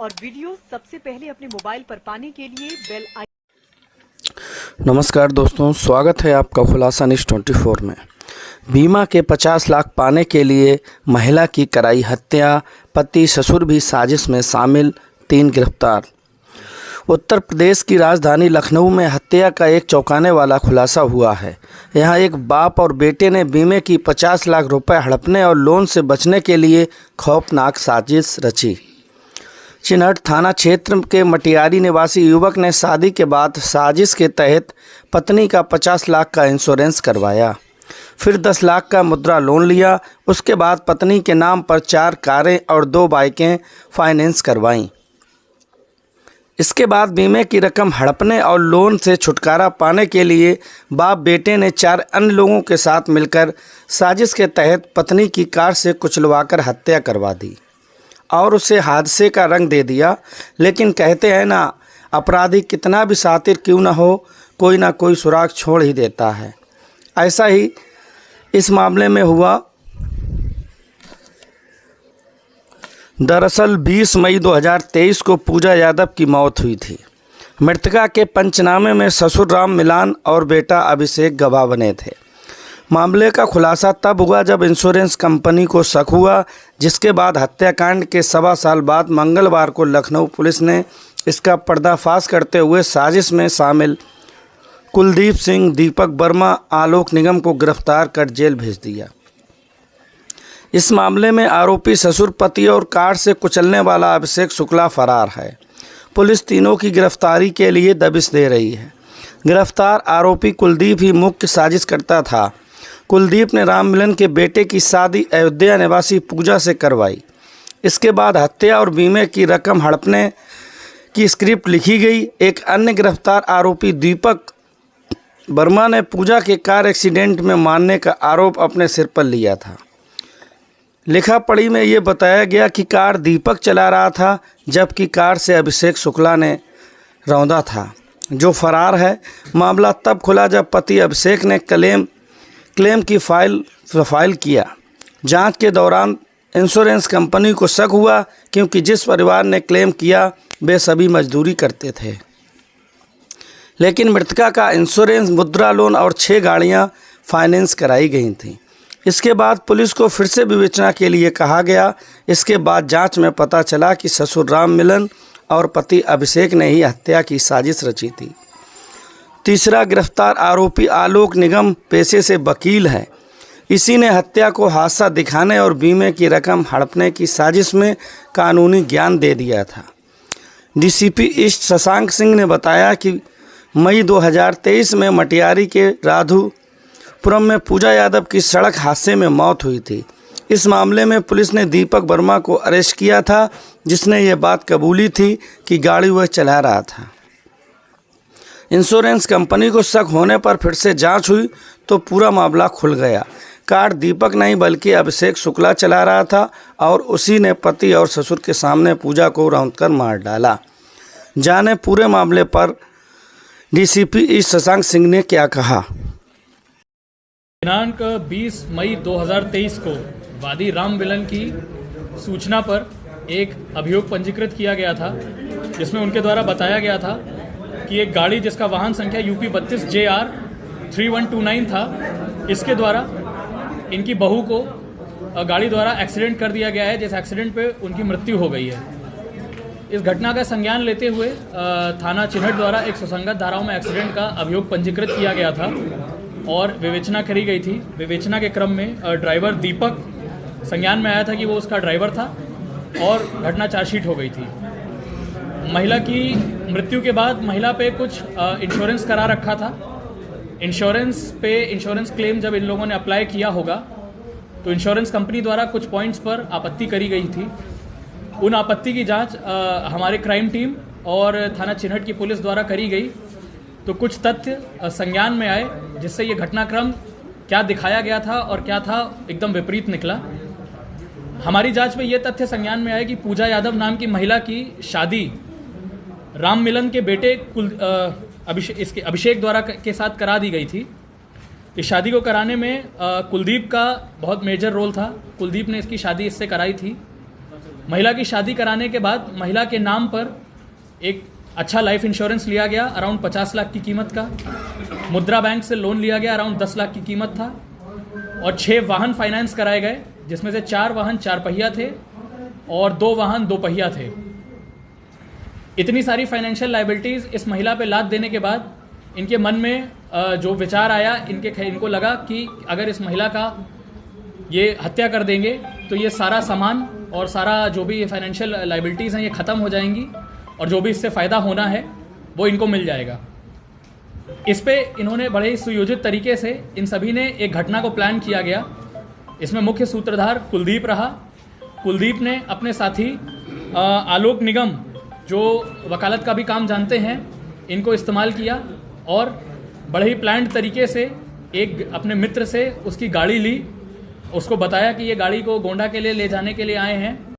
और वीडियो सबसे पहले अपने मोबाइल पर पाने के लिए बेल आइकन। नमस्कार दोस्तों, स्वागत है आपका खुलासा न्यूज़ 24 में। बीमा के 50 लाख पाने के लिए महिला की कराई हत्या, पति ससुर भी साजिश में शामिल, 3 गिरफ्तार। उत्तर प्रदेश की राजधानी लखनऊ में हत्या का एक चौंकाने वाला खुलासा हुआ है। यहां एक बाप और बेटे ने बीमे की 50 लाख रुपए हड़पने और लोन से बचने के लिए खौफनाक साजिश रची। चिनहट थाना क्षेत्र के मटियारी निवासी युवक ने शादी के बाद साजिश के तहत पत्नी का 50 लाख का इंश्योरेंस करवाया, फिर 10 लाख का मुद्रा लोन लिया। उसके बाद पत्नी के नाम पर 4 कारें और 2 बाइकें फाइनेंस करवाईं। इसके बाद बीमे की रकम हड़पने और लोन से छुटकारा पाने के लिए बाप बेटे ने 4 अन्य लोगों के साथ मिलकर साजिश के तहत पत्नी की कार से कुचलवाकर हत्या करवा दी और उसे हादसे का रंग दे दिया। लेकिन कहते हैं ना, अपराधी कितना भी शातिर क्यों न हो, कोई ना कोई सुराग छोड़ ही देता है। ऐसा ही इस मामले में हुआ। दरअसल 20 मई 2023 को पूजा यादव की मौत हुई थी। मृतका के पंचनामे में ससुर राम मिलान और बेटा अभिषेक गवाह बने थे। मामले का खुलासा तब हुआ जब इंश्योरेंस कंपनी को शक हुआ, जिसके बाद हत्याकांड के 1.25 साल बाद मंगलवार को लखनऊ पुलिस ने इसका पर्दाफाश करते हुए साजिश में शामिल कुलदीप सिंह, दीपक वर्मा, आलोक निगम को गिरफ्तार कर जेल भेज दिया। इस मामले में आरोपी ससुर, पति और कार से कुचलने वाला अभिषेक शुक्ला फरार है। पुलिस तीनों की गिरफ्तारी के लिए दबिश दे रही है। गिरफ्तार आरोपी कुलदीप ही मुख्य साजिश करता था। कुलदीप ने राम मिलन के बेटे की शादी अयोध्या निवासी पूजा से करवाई। इसके बाद हत्या और बीमे की रकम हड़पने की स्क्रिप्ट लिखी गई। एक अन्य गिरफ्तार आरोपी दीपक वर्मा ने पूजा के कार एक्सीडेंट में मारने का आरोप अपने सिर पर लिया था। लिखा पढ़ी में ये बताया गया कि कार दीपक चला रहा था, जबकि कार से अभिषेक शुक्ला ने रौंदा था, जो फरार है। मामला तब खुला जब पति अभिषेक ने क्लेम की फाइल किया। जांच के दौरान इंश्योरेंस कंपनी को शक हुआ, क्योंकि जिस परिवार ने क्लेम किया वे सभी मजदूरी करते थे। लेकिन मृतका का इंश्योरेंस, मुद्रा लोन और 6 गाड़ियां फाइनेंस कराई गई थीं। इसके बाद पुलिस को फिर से विवेचना के लिए कहा गया। इसके बाद जांच में पता चला कि ससुर राम मिलन और पति अभिषेक ने ही हत्या की साजिश रची थी। तीसरा गिरफ्तार आरोपी आलोक निगम पेशे से वकील है। इसी ने हत्या को हादसा दिखाने और बीमे की रकम हड़पने की साजिश में कानूनी ज्ञान दे दिया था। डीसीपी ईस्ट शशांक सिंह ने बताया कि मई 2023 में मटियारी के राधुपुरम में पूजा यादव की सड़क हादसे में मौत हुई थी। इस मामले में पुलिस ने दीपक वर्मा को अरेस्ट किया था, जिसने ये बात कबूली थी कि गाड़ी वह चला रहा था। इंश्योरेंस कंपनी को शक होने पर फिर से जांच हुई तो पूरा मामला खुल गया। कार दीपक नहीं बल्कि अभिषेक शुक्ला चला रहा था और उसी ने पति और ससुर के सामने पूजा को रौंदकर मार डाला। जाने पूरे मामले पर डीसीपी ईस्ट शशांक सिंह ने क्या कहा। दिनांक 20 मई 2023 को वादी राम मिलन की सूचना पर एक अभियोग पंजीकृत किया गया था, जिसमें उनके द्वारा बताया गया था कि एक गाड़ी जिसका वाहन संख्या UP 32 JR 3129 था, इसके द्वारा इनकी बहू को गाड़ी द्वारा एक्सीडेंट कर दिया गया है, जिस एक्सीडेंट पे उनकी मृत्यु हो गई है। इस घटना का संज्ञान लेते हुए थाना चिनहट द्वारा एक सुसंगत धाराओं में एक्सीडेंट का अभियोग पंजीकृत किया गया था और विवेचना करी गई थी। विवेचना के क्रम में ड्राइवर दीपक संज्ञान में आया था कि वो उसका ड्राइवर था और घटना चार्जशीट हो गई थी। महिला की मृत्यु के बाद महिला पे कुछ इंश्योरेंस करा रखा था। इंश्योरेंस क्लेम जब इन लोगों ने अप्लाई किया होगा तो इंश्योरेंस कंपनी द्वारा कुछ पॉइंट्स पर आपत्ति करी गई थी। उन आपत्ति की जांच हमारे क्राइम टीम और थाना चिनहट की पुलिस द्वारा करी गई तो कुछ तथ्य संज्ञान में आए, जिससे ये घटनाक्रम क्या दिखाया गया था और क्या था एकदम विपरीत निकला। हमारी जांच में ये तथ्य संज्ञान में आया कि पूजा यादव नाम की महिला की शादी राम मिलन के बेटे अभिषेक द्वारा के साथ करा दी गई थी। इस शादी को कराने में कुलदीप का बहुत मेजर रोल था। कुलदीप ने इसकी शादी इससे कराई थी। महिला की शादी कराने के बाद महिला के नाम पर एक अच्छा लाइफ इंश्योरेंस लिया गया अराउंड 50 लाख की कीमत का। मुद्रा बैंक से लोन लिया गया अराउंड 10 लाख की कीमत था और 6 वाहन फाइनेंस कराए गए, जिसमें से 4 वाहन 4 पहिया थे और 2 वाहन 2 पहिया थे। इतनी सारी फाइनेंशियल लाइबिलिटीज़ इस महिला पे लाद देने के बाद इनके मन में जो विचार आया, इनको लगा कि अगर इस महिला का ये हत्या कर देंगे तो ये सारा सामान और सारा जो भी फाइनेंशियल लाइबिलिटीज़ हैं ये ख़त्म हो जाएंगी और जो भी इससे फ़ायदा होना है वो इनको मिल जाएगा। इस पे इन्होंने बड़े ही सुयोजित तरीके से इन सभी ने एक घटना को प्लान किया गया। इसमें मुख्य सूत्रधार कुलदीप रहा। कुलदीप ने अपने साथी आलोक निगम, जो वकालत का भी काम जानते हैं, इनको इस्तेमाल किया और बड़े ही प्लान्ड तरीके से एक अपने मित्र से उसकी गाड़ी ली, उसको बताया कि ये गाड़ी को गोंडा के लिए ले जाने के लिए आए हैं